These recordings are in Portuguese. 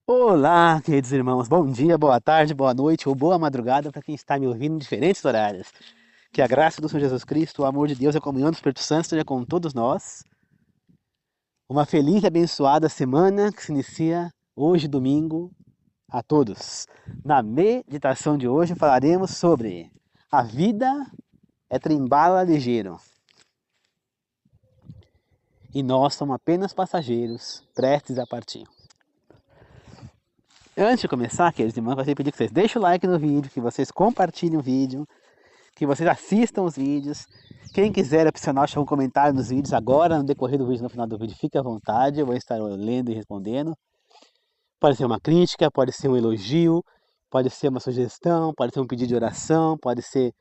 Olá, queridos irmãos, bom dia, boa tarde, boa noite ou boa madrugada para quem está me ouvindo em diferentes horários. Que a graça do Senhor Jesus Cristo, o amor de Deus e a comunhão do Espírito Santo esteja com todos nós. Uma feliz e abençoada semana que se inicia hoje, domingo, a todos. Na meditação de hoje falaremos sobre a vida é trem-bala ligeiro e nós somos apenas passageiros prestes a partir. Antes de começar, queridos irmãos, eu gostaria de pedir que vocês deixem o like no vídeo, que vocês compartilhem o vídeo, que vocês assistam os vídeos. Quem quiser opcional deixar um comentário nos vídeos agora, no decorrer do vídeo, no final do vídeo, fique à vontade, eu vou estar lendo e respondendo. Pode ser uma crítica, pode ser um elogio, pode ser uma sugestão, pode ser um pedido de oração, pode ser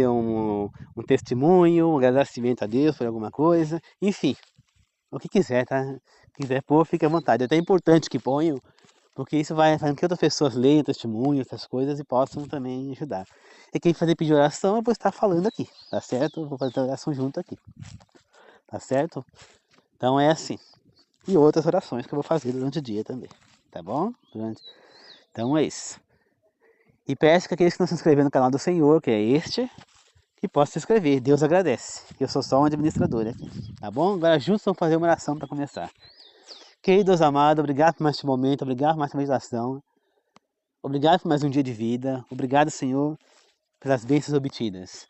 um testemunho, um agradecimento a Deus por alguma coisa, enfim, o que quiser, tá? Se quiser pôr, fique à vontade. É até importante que ponham, porque isso vai fazer com que outras pessoas leiam testemunhos, essas coisas e possam também ajudar. E quem fazer pedir oração, eu vou estar falando aqui, tá certo? Eu vou fazer a oração junto aqui, tá certo? Então é assim. E outras orações que eu vou fazer durante o dia também, tá bom? Então é isso. E peço que aqueles que não se inscreveram no canal do Senhor, que é este, que possam se inscrever. Deus agradece. Eu sou só um administrador aqui, tá bom? Agora juntos vamos fazer uma oração para começar. Queridos amados, obrigado por mais este momento, obrigado por mais essa meditação. Obrigado por mais um dia de vida. Obrigado, Senhor, pelas bênçãos obtidas.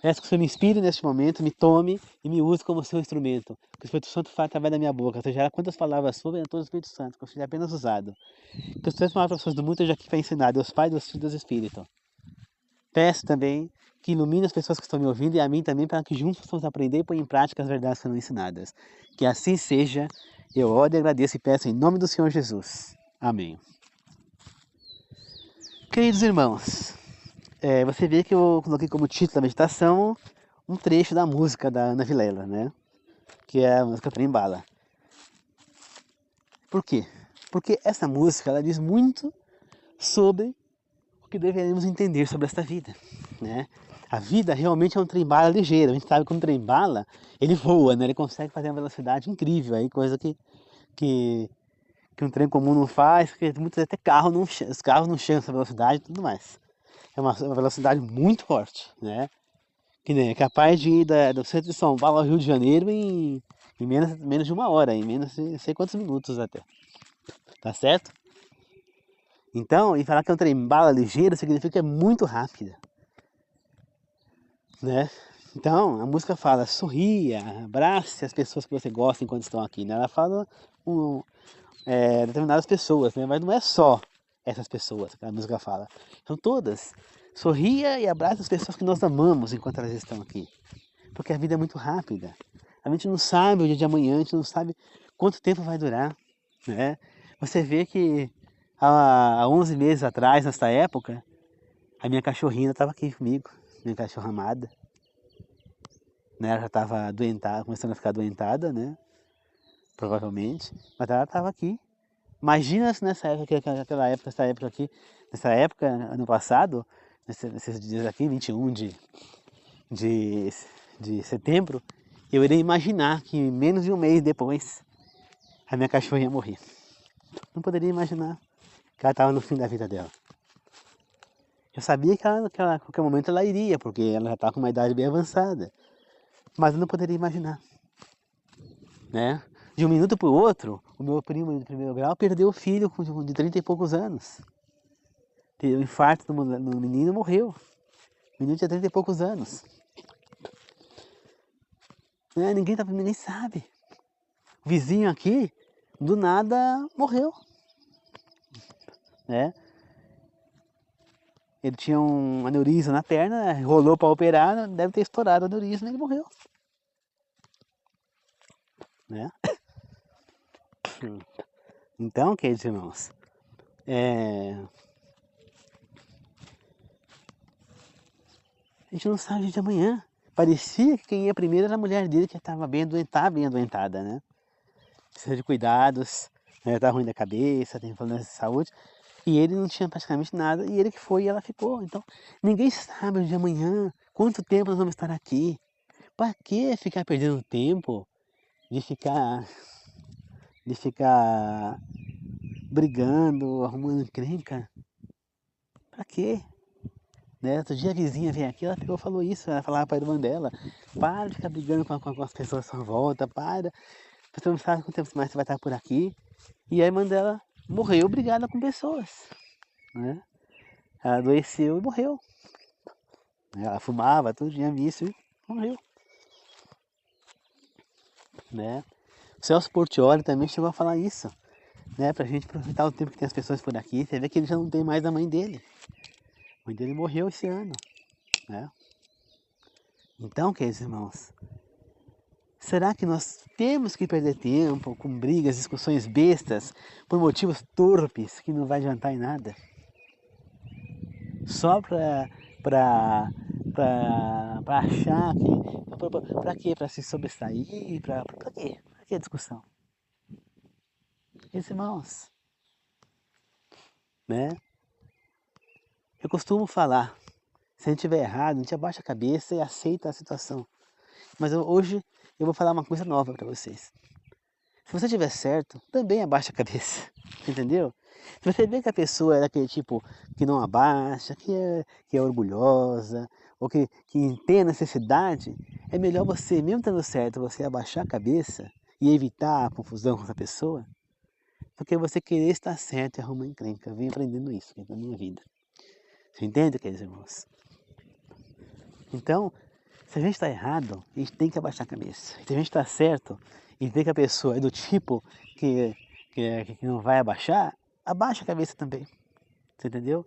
Peço que o Senhor me inspire neste momento, me tome e me use como seu instrumento. Que o Espírito Santo fale através da minha boca. Seja quantas palavras suas, venha todo o Espírito Santo, que eu seja apenas usado. Que os três palavras pessoas do mundo esteja aqui para ensinar, Deus Pai, Deus Filho e Deus Espírito. Peço também que ilumine as pessoas que estão me ouvindo e a mim também, para que juntos possamos aprender e pôr em prática as verdades que foram ensinadas. Que assim seja. Eu oro e agradeço e peço em nome do Senhor Jesus. Amém. Queridos irmãos, você vê que eu coloquei como título da meditação um trecho da música da Ana Vilela, né? Que é a música Trem Bala. Por quê? Porque essa música ela diz muito sobre o que deveríamos entender sobre esta vida, né? A vida realmente é um trem-bala ligeiro. A gente sabe que um trem-bala, ele voa, né? Ele consegue fazer uma velocidade incrível, aí, coisa que, que um trem comum não faz, porque muitas vezes até os carros não chegam essa velocidade e tudo mais. É uma velocidade muito forte, né? Que nem é capaz de ir do centro de São Paulo ao Rio de Janeiro em menos de uma hora, em menos de não sei quantos minutos até. Tá certo? Então, e falar que é um trem bala ligeiro significa que é muito rápida, né? Então, a música fala, sorria, abrace as pessoas que você gosta enquanto estão aqui, né? Ela fala um, determinadas pessoas, né? Mas não é só essas pessoas que a música fala. São todas. Sorria e abrace as pessoas que nós amamos enquanto elas estão aqui. Porque a vida é muito rápida. A gente não sabe o dia de amanhã, a gente não sabe quanto tempo vai durar, né? Você vê que há 11 meses atrás, nessa época, a minha cachorrinha estava aqui comigo, minha cachorra amada, né? Ela já estava doentada, começando a ficar doentada, né? Provavelmente, mas ela estava aqui. Imagina se nessa época, nessa época, ano passado, nesses dias aqui, 21 de, de setembro, eu iria imaginar que menos de um mês depois a minha cachorra ia morrer. Não poderia imaginar que ela estava no fim da vida dela. Eu sabia que a qualquer momento ela iria, porque ela já estava com uma idade bem avançada. Mas eu não poderia imaginar, né? De um minuto para o outro, o meu primo de primeiro grau perdeu o filho de 30 e poucos anos. Teve um infarto no menino e morreu. O menino tinha 30 e poucos anos. Né? Ninguém sabe. O vizinho aqui, do nada, morreu. Né? Ele tinha um aneurisma na perna, rolou para operar, deve ter estourado o aneurisma e ele morreu. Né? Então, queridos irmãos, a gente não sabe o dia de amanhã. Parecia que quem ia primeiro era a mulher dele, que estava tá bem adoentada, né? Precisa de cuidados, né? Tá ruim da cabeça, tem problemas de saúde. E ele não tinha praticamente nada, e ele que foi e ela ficou. Então, ninguém sabe o dia de amanhã, quanto tempo nós vamos estar aqui. Para que ficar perdendo tempo de ficar brigando, arrumando encrenca. Pra quê? Né? Outro dia a vizinha veio aqui, ela pegou, falou isso, ela falava para a irmã dela, para de ficar brigando com as pessoas à sua volta, para, você não sabe quanto tempo mais você vai estar por aqui. E a irmã dela morreu brigada com pessoas, né? Ela adoeceu e morreu. Ela fumava, tudo tinha vício e morreu, né? O Celso Portiolli também chegou a falar isso, né? Pra gente aproveitar o tempo que tem as pessoas por aqui. Você vê que ele já não tem mais a mãe dele. A mãe dele morreu esse ano, né? Então, queridos irmãos, será que nós temos que perder tempo com brigas, discussões bestas, por motivos torpes que não vai adiantar em nada? Só pra achar que... Pra quê? Pra se sobressair? Pra quê? Pra que a discussão? Queridos irmãos, né? Eu costumo falar, se a gente estiver errado, a gente abaixa a cabeça e aceita a situação. Mas hoje eu vou falar uma coisa nova para vocês. Se você estiver certo, também abaixa a cabeça, entendeu? Se você vê que a pessoa é daquele tipo que não abaixa, que é orgulhosa, ou que tem a necessidade, é melhor você, mesmo estando certo, você abaixar a cabeça e evitar a confusão com essa pessoa, porque você querer estar certo e arrumar encrenca. Eu venho aprendendo isso na minha vida. Você entende, queridos irmãos? Então, se a gente está errado, a gente tem que abaixar a cabeça. Se a gente está certo e vê que a pessoa é do tipo que não vai abaixar, abaixa a cabeça também. Você entendeu?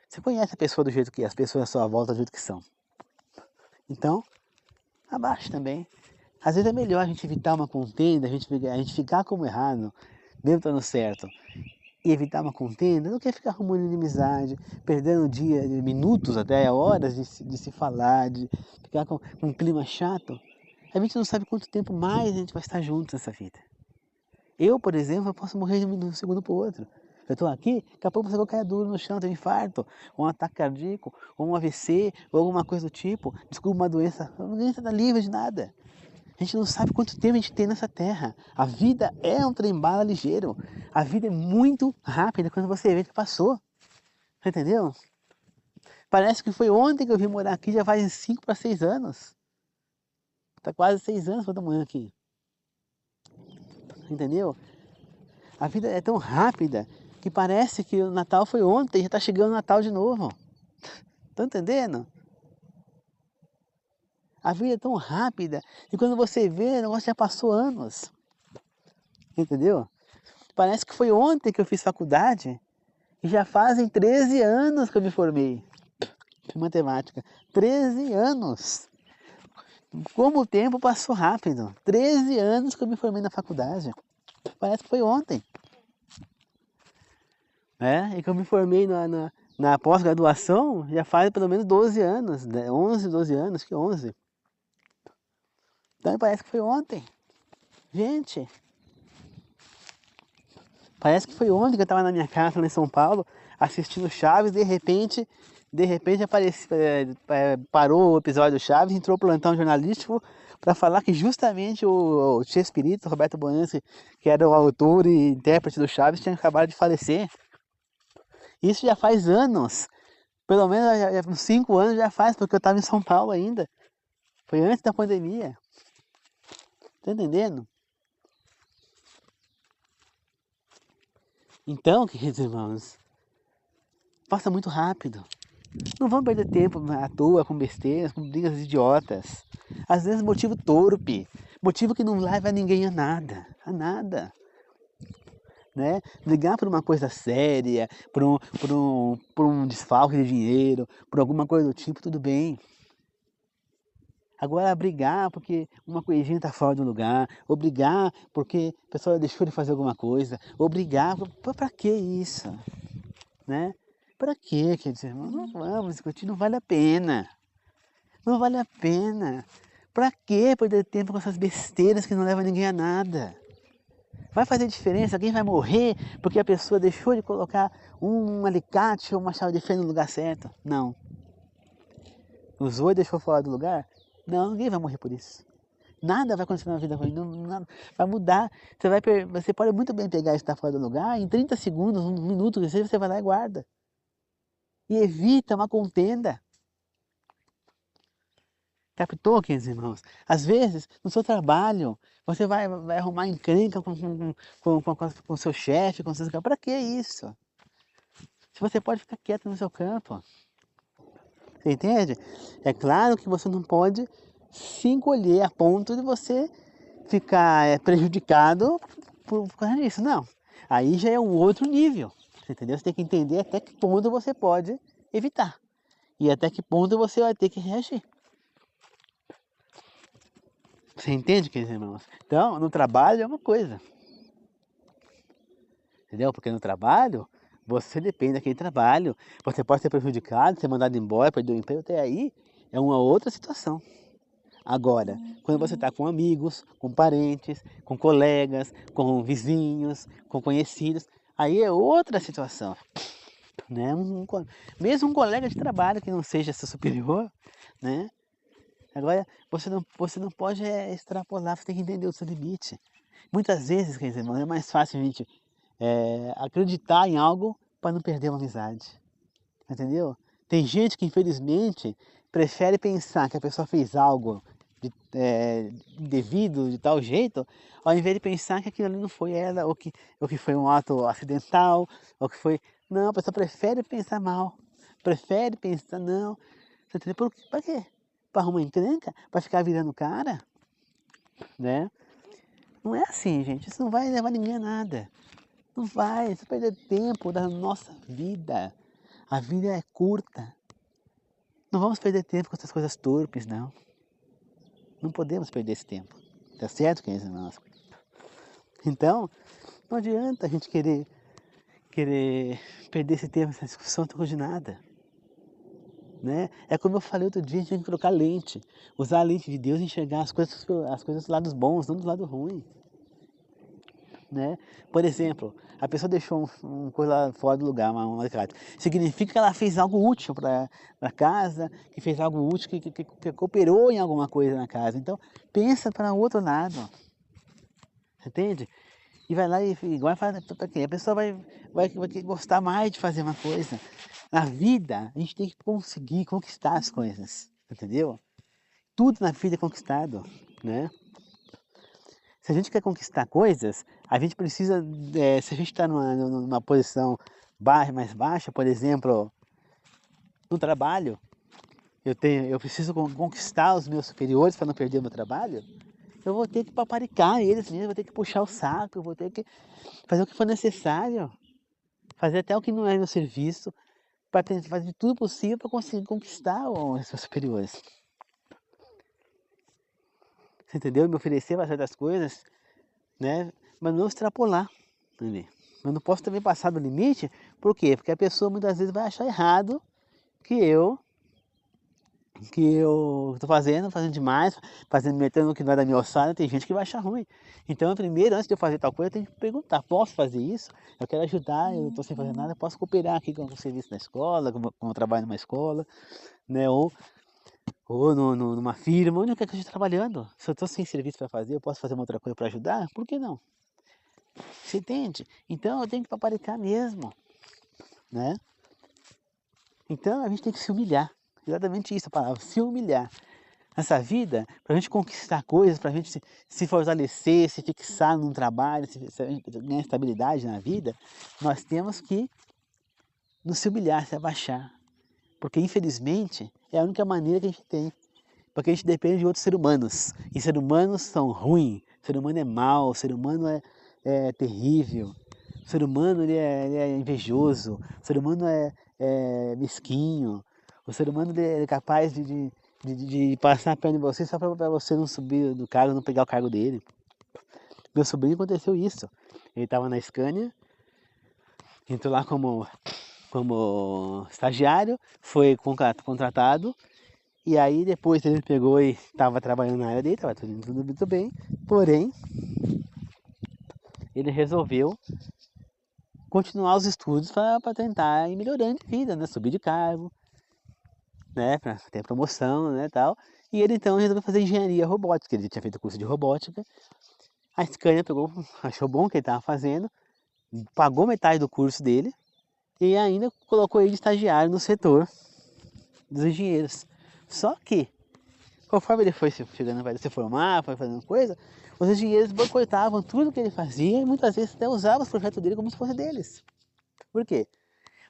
Você conhece a pessoa do jeito que é, as pessoas à sua volta do jeito que são. Então, abaixa também. Às vezes é melhor a gente evitar uma contenda, a gente ficar como errado, mesmo estando certo, e evitar uma contenda, do que ficar arrumando inimizade, perdendo dia, minutos até horas de se falar, de ficar com um clima chato. A gente não sabe quanto tempo mais a gente vai estar juntos nessa vida. Eu, por exemplo, eu posso morrer de um segundo para o outro. Eu estou aqui, daqui a pouco você vai cair duro no chão, tem um infarto, ou um ataque cardíaco, ou um AVC, ou alguma coisa do tipo. Desculpa, uma doença está livre de nada. A gente não sabe quanto tempo a gente tem nessa terra. A vida é um trem-bala ligeiro. A vida é muito rápida quando você vê que passou. Você entendeu? Parece que foi ontem que eu vim morar aqui, já faz 5 para 6 anos. Tá quase 6 anos que eu tô morando aqui. Entendeu? A vida é tão rápida que parece que o Natal foi ontem e já tá chegando o Natal de novo. Tá entendendo? A vida é tão rápida e quando você vê, o negócio já passou anos. Entendeu? Parece que foi ontem que eu fiz faculdade e já fazem 13 anos que eu me formei em matemática. 13 anos! Como o tempo passou rápido. 13 anos que eu me formei na faculdade. Parece que foi ontem. E que eu me formei na pós-graduação já faz pelo menos 12 anos. 11, 12 anos, que 11. Então parece que foi ontem. Gente, parece que foi ontem que eu estava na minha casa lá em São Paulo, assistindo Chaves, de repente apareceu, parou o episódio do Chaves, entrou o plantão jornalístico para falar que justamente o Chespirito, Roberto Boianski, que era o autor e intérprete do Chaves, tinha acabado de falecer. Isso já faz anos, pelo menos já, uns 5 anos já faz, porque eu estava em São Paulo ainda. Foi antes da pandemia. Tá entendendo? Então, queridos irmãos, passa muito rápido. Não vamos perder tempo à toa com besteiras, com brigas idiotas. Às vezes motivo torpe, motivo que não leva ninguém a nada, né? Brigar por uma coisa séria, por um desfalque de dinheiro, por alguma coisa do tipo, tudo bem. Agora brigar porque uma coisinha está fora do lugar, ou brigar porque a pessoa deixou de fazer alguma coisa, ou brigar, para que isso? Né? Para que, quer dizer, não vamos discutir, não vale a pena. Não vale a pena. Para que perder tempo com essas besteiras que não levam ninguém a nada? Vai fazer diferença? Alguém vai morrer porque a pessoa deixou de colocar um alicate ou uma chave de fenda no lugar certo? Não. Usou e deixou fora do lugar? Não, ninguém vai morrer por isso. Nada vai acontecer na vida ruim, vai mudar. Você pode muito bem pegar e estar fora do lugar, em 30 segundos, um minuto, você vai lá e guarda. E evita uma contenda. Captou, queridos irmãos? Às vezes, no seu trabalho, você vai arrumar encrenca com o seu chefe, com seus... Para que isso? Se você pode ficar quieto no seu canto. Você entende? É claro que você não pode se encolher a ponto de você ficar prejudicado por causa disso. Não. Aí já é um outro nível. Entendeu? Você tem que entender até que ponto você pode evitar. E até que ponto você vai ter que reagir. Você entende, queridos irmãos? Então, no trabalho é uma coisa. Entendeu? Porque no trabalho, você depende daquele trabalho. Você pode ser prejudicado, ser mandado embora, perder o emprego, até aí é uma outra situação. Agora, quando você está com amigos, com parentes, com colegas, com vizinhos, com conhecidos, aí é outra situação. Né? Mesmo um colega de trabalho que não seja seu superior, né? Agora, você não pode extrapolar, você tem que entender o seu limite. Muitas vezes, quer dizer, é mais fácil a gente acreditar em algo para não perder uma amizade. Entendeu? Tem gente que, infelizmente, prefere pensar que a pessoa fez algo indevido, de tal jeito, ao invés de pensar que aquilo ali não foi ela, ou que foi um ato acidental, ou que foi... Não, a pessoa prefere pensar mal. Prefere pensar, não. Você entendeu? Para quê? Para arrumar encrenca? Para ficar virando cara? Né? Não é assim, gente. Isso não vai levar ninguém a nada. Não vai. Isso perder tempo da nossa vida. A vida é curta. Não vamos perder tempo com essas coisas torpes, não. Não podemos perder esse tempo. Tá certo, queridos irmãos? Então, não adianta a gente querer perder esse tempo nessa discussão de nada. Né? É como eu falei outro dia, a gente tem que trocar lente. Usar a lente de Deus e enxergar as coisas dos lados bons, não dos lados ruins. Né? Por exemplo, a pessoa deixou uma coisa lá fora do lugar, uma casa. Significa que ela fez algo útil para a casa, que fez algo útil, que cooperou em alguma coisa na casa. Então, pensa para o outro lado. Entende? E vai lá e igual faz para quem? A pessoa vai gostar mais de fazer uma coisa. Na vida, a gente tem que conseguir conquistar as coisas. Entendeu? Tudo na vida é conquistado, né? Se a gente quer conquistar coisas, a gente precisa, se a gente está numa posição mais baixa, por exemplo, no trabalho, eu preciso conquistar os meus superiores para não perder o meu trabalho, eu vou ter que paparicar eles mesmo, vou ter que puxar o saco, eu vou ter que fazer o que for necessário, fazer até o que não é meu serviço, para fazer tudo possível para conseguir conquistar os meus superiores. Você entendeu? Me oferecer para certas coisas, né? Mas não extrapolar. Entendeu? Eu não posso também passar do limite, por quê? Porque a pessoa muitas vezes vai achar errado que eu estou fazendo demais, metendo o que não é da minha ossada, tem gente que vai achar ruim. Então, primeiro, antes de eu fazer tal coisa, eu tenho que perguntar, posso fazer isso? Eu quero ajudar, eu estou sem fazer nada, posso cooperar aqui com o serviço da escola, com o trabalho numa escola, né? Ou numa firma, onde eu quero que eu esteja trabalhando. Se eu estou sem serviço para fazer, eu posso fazer uma outra coisa para ajudar? Por que não? Você entende? Então eu tenho que paparicar mesmo, né? Então a gente tem que se humilhar. Exatamente isso a palavra, se humilhar. Nessa vida, para a gente conquistar coisas, para a gente se fortalecer, se fixar num trabalho, se a gente ganhar estabilidade na vida, nós temos que nos humilhar, se abaixar. Porque infelizmente é a única maneira que a gente tem. Porque a gente depende de outros seres humanos. E seres humanos são ruins, o ser humano é mau, o ser humano é terrível. O ser humano ele é invejoso, o ser humano é mesquinho, o ser humano ele é capaz de passar a perna em você só para você não subir do cargo, não pegar o cargo dele. Meu sobrinho aconteceu isso. Ele estava na Scania, entrou lá como estagiário, foi contratado, e aí depois ele pegou e estava trabalhando na área dele, estava tudo muito bem, porém ele resolveu continuar os estudos para tentar ir melhorando de vida, né? Subir de cargo, né? Para ter promoção, né, tal. E ele então resolveu fazer engenharia robótica, ele tinha feito curso de robótica. A Scania pegou, achou bom o que ele estava fazendo, pagou metade do curso dele e ainda colocou ele de estagiário no setor dos engenheiros. Só que, conforme ele foi chegando, vai se formar, foi fazendo coisa, os engenheiros boicotavam tudo que ele fazia e muitas vezes até usavam os projetos dele como se fosse deles. Por quê?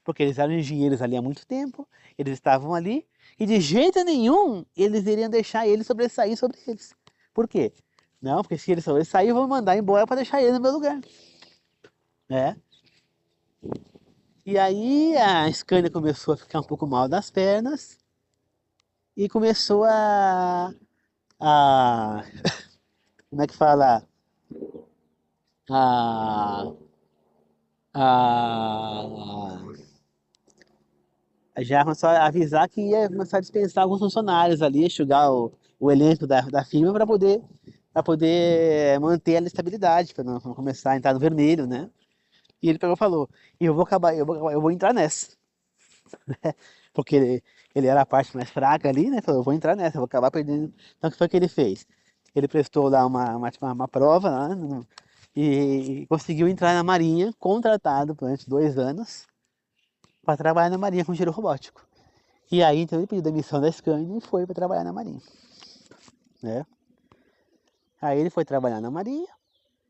Porque eles eram engenheiros ali há muito tempo, eles estavam ali e de jeito nenhum eles iriam deixar ele sobressair sobre eles. Por quê? Não, porque se ele sobressair, eu vou mandar embora para deixar ele no meu lugar. Né? E aí a Scania começou a ficar um pouco mal das pernas e começou a como é que fala? A, a, já começou a avisar que ia começar a dispensar alguns funcionários ali, enxugar o elenco da firma para poder manter a estabilidade, para não começar a entrar no vermelho, né? E ele pegou e falou, eu vou entrar nessa. Porque ele era a parte mais fraca ali, né? Falou, eu vou entrar nessa, eu vou acabar perdendo. Então o que foi que ele fez? Ele prestou lá uma prova lá, e conseguiu entrar na Marinha, contratado durante 2 anos, para trabalhar na Marinha com giro robótico. E aí então ele pediu demissão da Scania e foi para trabalhar na Marinha. Né? Aí ele foi trabalhar na Marinha,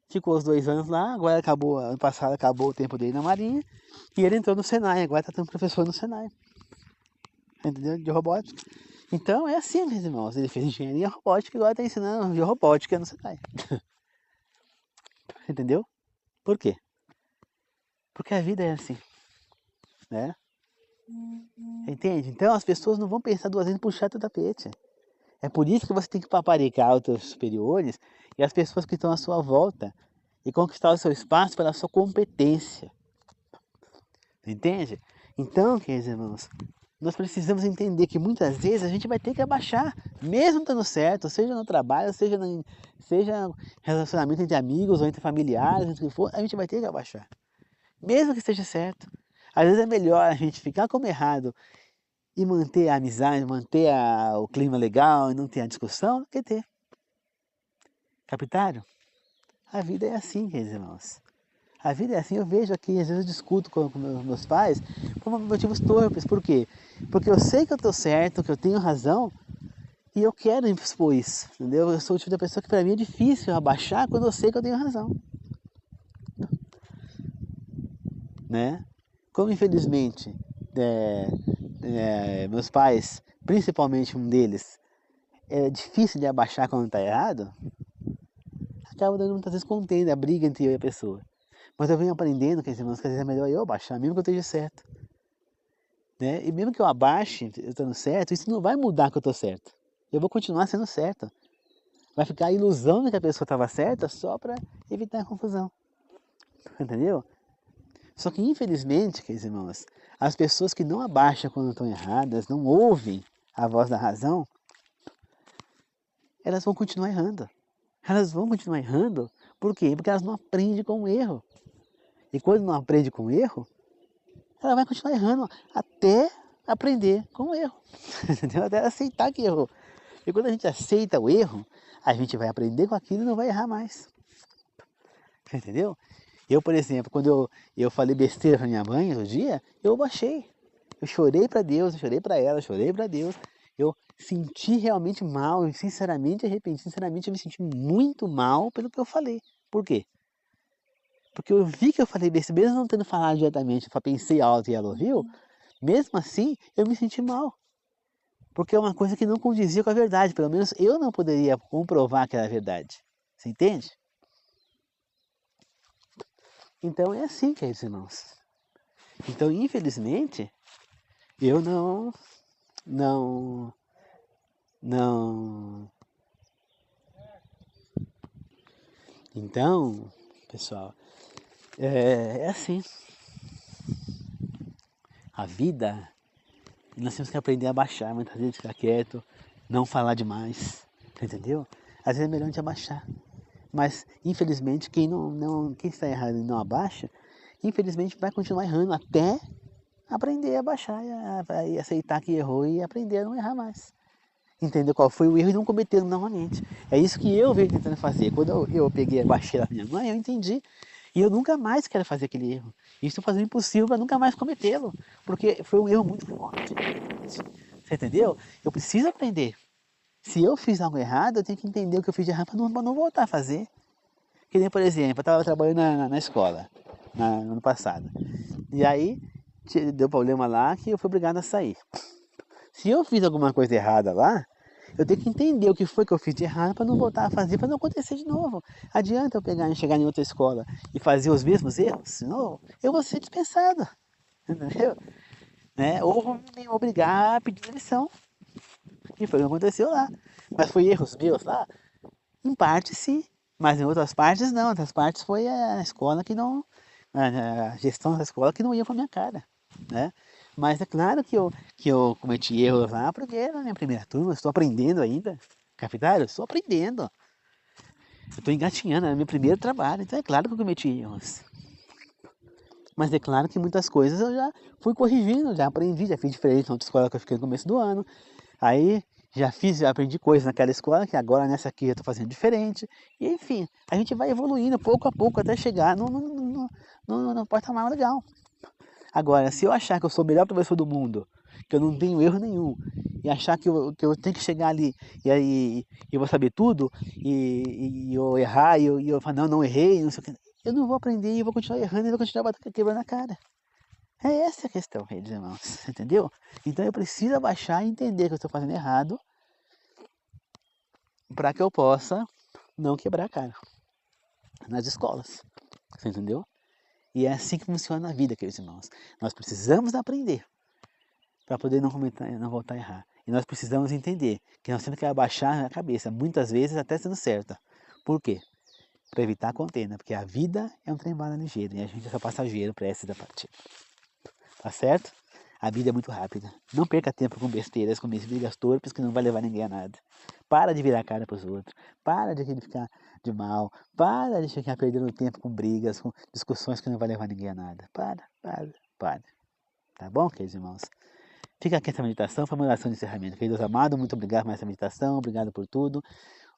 ficou os 2 anos lá, agora acabou, ano passado acabou o tempo dele na Marinha, e ele entrou no Senai, agora está sendo professor no Senai. Entendeu? De robótica. Então é assim, meus irmãos. Ele fez engenharia robótica e agora está ensinando de robótica no Senai. Entendeu? Por quê? Porque a vida é assim. Né? Entende? Então as pessoas não vão pensar 2 vezes em puxar teu tapete. É por isso que você tem que paparicar os teus superiores e as pessoas que estão à sua volta e conquistar o seu espaço pela sua competência. Entende? Então, queridos irmãos, nós precisamos entender que muitas vezes a gente vai ter que abaixar, mesmo estando certo, seja no trabalho, seja relacionamento entre amigos ou entre familiares, entre o que for, a gente vai ter que abaixar. Mesmo que esteja certo. Às vezes é melhor a gente ficar como errado e manter a amizade, manter o clima legal e não ter a discussão, do que ter. Capitaram? A vida é assim, queridos irmãos. A vida é assim, eu vejo aqui, às vezes eu discuto com meus pais por motivos torpes. Por quê? Porque eu sei que eu estou certo, que eu tenho razão e eu quero expor isso, entendeu? Eu sou o tipo de pessoa que para mim é difícil abaixar quando eu sei que eu tenho razão. Né? Como infelizmente meus pais, principalmente um deles, é difícil de abaixar quando está errado, acaba dando muitas vezes contenda, a briga entre eu e a pessoa. Mas eu venho aprendendo, quer dizer, que às vezes é melhor eu abaixar, mesmo que eu esteja certo. Né? E mesmo que eu abaixe, eu estando certo, isso não vai mudar que eu estou certo. Eu vou continuar sendo certo. Vai ficar a ilusão de que a pessoa estava certa só para evitar a confusão. Entendeu? Só que infelizmente, queridos irmãos, as pessoas que não abaixam quando estão erradas, não ouvem a voz da razão, elas vão continuar errando. Elas vão continuar errando, por quê? Porque elas não aprendem com o erro. E quando não aprende com o erro, ela vai continuar errando até aprender com o erro. Entendeu? Até aceitar que errou. E quando a gente aceita o erro, a gente vai aprender com aquilo e não vai errar mais. Entendeu? Eu, por exemplo, quando eu falei besteira para minha mãe no dia, eu baixei. Eu chorei para Deus, eu chorei para ela, eu chorei para Deus. Eu senti realmente mal, sinceramente arrependido. Sinceramente, eu me senti muito mal pelo que eu falei. Por quê? Porque eu vi que eu falei besteira, mesmo não tendo falado diretamente, eu só pensei alto e ela ouviu, mesmo assim eu me senti mal. Porque é uma coisa que não condizia com a verdade, pelo menos eu não poderia comprovar que era verdade. Você entende? Então é assim, queridos irmãos. Então, infelizmente, eu não, Então, pessoal, é assim. A vida, nós temos que aprender a baixar, muitas vezes ficar quieto, não falar demais, entendeu? Às vezes é melhor a gente abaixar. Mas, infelizmente, quem está errado e não abaixa, infelizmente vai continuar errando até aprender a baixar e aceitar que errou e aprender a não errar mais. entender qual foi o erro e não cometê-lo novamente. É isso que eu venho tentando fazer. Quando eu peguei a baixei da minha mãe, eu entendi. E eu nunca mais quero fazer aquele erro. E estou fazendo o impossível para nunca mais cometê-lo. Porque foi um erro muito forte. Você entendeu? Eu preciso aprender. Se eu fiz algo errado, eu tenho que entender o que eu fiz de errado para não voltar a fazer. Que nem, por exemplo, eu estava trabalhando na escola, no ano passado. E aí, deu problema lá que eu fui obrigado a sair. Se eu fiz alguma coisa errada lá, eu tenho que entender o que foi que eu fiz de errado para não voltar a fazer, para não acontecer de novo. Adianta eu pegar e chegar em outra escola e fazer os mesmos erros de novo? Eu vou ser dispensado, entendeu? Né? Ou vão me obrigar a pedir demissão, que foi o que aconteceu lá. Mas foi erros meus lá? Em parte sim, mas em outras partes não. Em outras partes foi a escola que não, a gestão da escola que não ia com a minha cara, né? Mas é claro que eu cometi erros lá, porque era a minha primeira turma, estou aprendendo ainda. Capitão, eu estou aprendendo. Eu estou engatinhando, é meu primeiro trabalho, então é claro que eu cometi erros. Mas é claro que muitas coisas eu já fui corrigindo, já aprendi, já fiz diferente na outra escola que eu fiquei no começo do ano. Aí já aprendi coisas naquela escola que agora nessa aqui eu estou fazendo diferente. E enfim, a gente vai evoluindo pouco a pouco até chegar no patamar legal. Agora, se eu achar que eu sou o melhor professor do mundo, que eu não tenho erro nenhum, e achar que eu tenho que chegar ali e aí eu vou saber tudo, e eu errar, e eu falar, não errei, não sei o que, eu não vou aprender e eu vou continuar errando e vou continuar quebrando a cara. É essa a questão, queridos irmãos, entendeu? Então eu preciso abaixar e entender que eu estou fazendo errado para que eu possa não quebrar a cara nas escolas, você entendeu? E é assim que funciona a vida, queridos irmãos. Nós precisamos aprender para poder não voltar a errar. E nós precisamos entender que nós temos que abaixar a cabeça, muitas vezes até sendo certa. Por quê? Para evitar a contenda, porque a vida é um trem bala ligeiro e a gente é só passageiro prestes da partida. Tá certo? A vida é muito rápida. Não perca tempo com besteiras, com brigas torpes que não vai levar ninguém a nada. Para de virar a cara pros outros. Para de ficar de mal. Para de ficar perdendo tempo com brigas, com discussões que não vai levar ninguém a nada. Para. Tá bom, queridos irmãos? Fica aqui essa meditação, foi uma oração de encerramento. Queridos amados, muito obrigado por essa meditação, obrigado por tudo.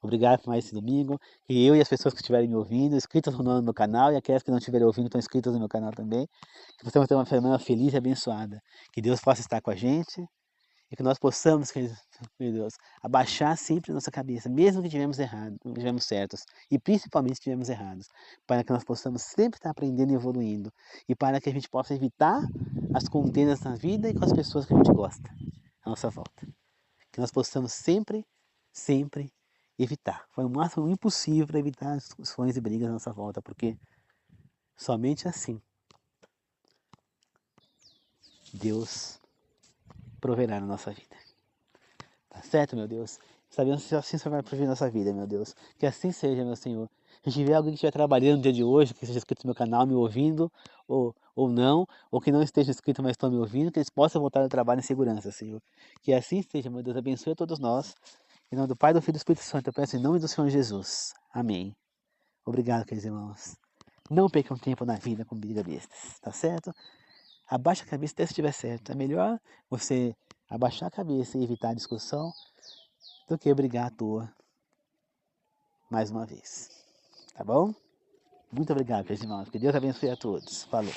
Obrigado por mais esse domingo. Que eu e as pessoas que estiverem me ouvindo, inscritas no meu canal, e aquelas que não estiverem ouvindo, estão inscritas no meu canal também. Que possamos ter uma semana feliz e abençoada. Que Deus possa estar com a gente e que nós possamos, meu Deus, abaixar sempre a nossa cabeça, mesmo que tivemos errado, não tivemos certos, e principalmente se tivemos errados, para que nós possamos sempre estar aprendendo e evoluindo, e para que a gente possa evitar as contendas na vida e com as pessoas que a gente gosta à nossa volta. Que nós possamos sempre evitar. Foi o máximo impossível para evitar discussões e brigas à nossa volta, porque somente assim Deus proverá na nossa vida. Tá certo, meu Deus? Sabemos que assim você vai prover na nossa vida, meu Deus. Que assim seja, meu Senhor. Se tiver alguém que estiver trabalhando no dia de hoje, que seja inscrito no meu canal, me ouvindo, ou não, ou que não esteja inscrito, mas estão me ouvindo, que eles possam voltar ao trabalho em segurança, Senhor. Que assim seja, meu Deus. Abençoe a todos nós. Em nome do Pai, do Filho e do Espírito Santo, eu peço em nome do Senhor Jesus. Amém. Obrigado, queridos irmãos. Não percam tempo na vida com briga bestas, tá certo? Abaixa a cabeça até se estiver certo. É melhor você abaixar a cabeça e evitar a discussão do que brigar à toa mais uma vez. Tá bom? Muito obrigado, meus irmãos. Que Deus abençoe a todos. Falou.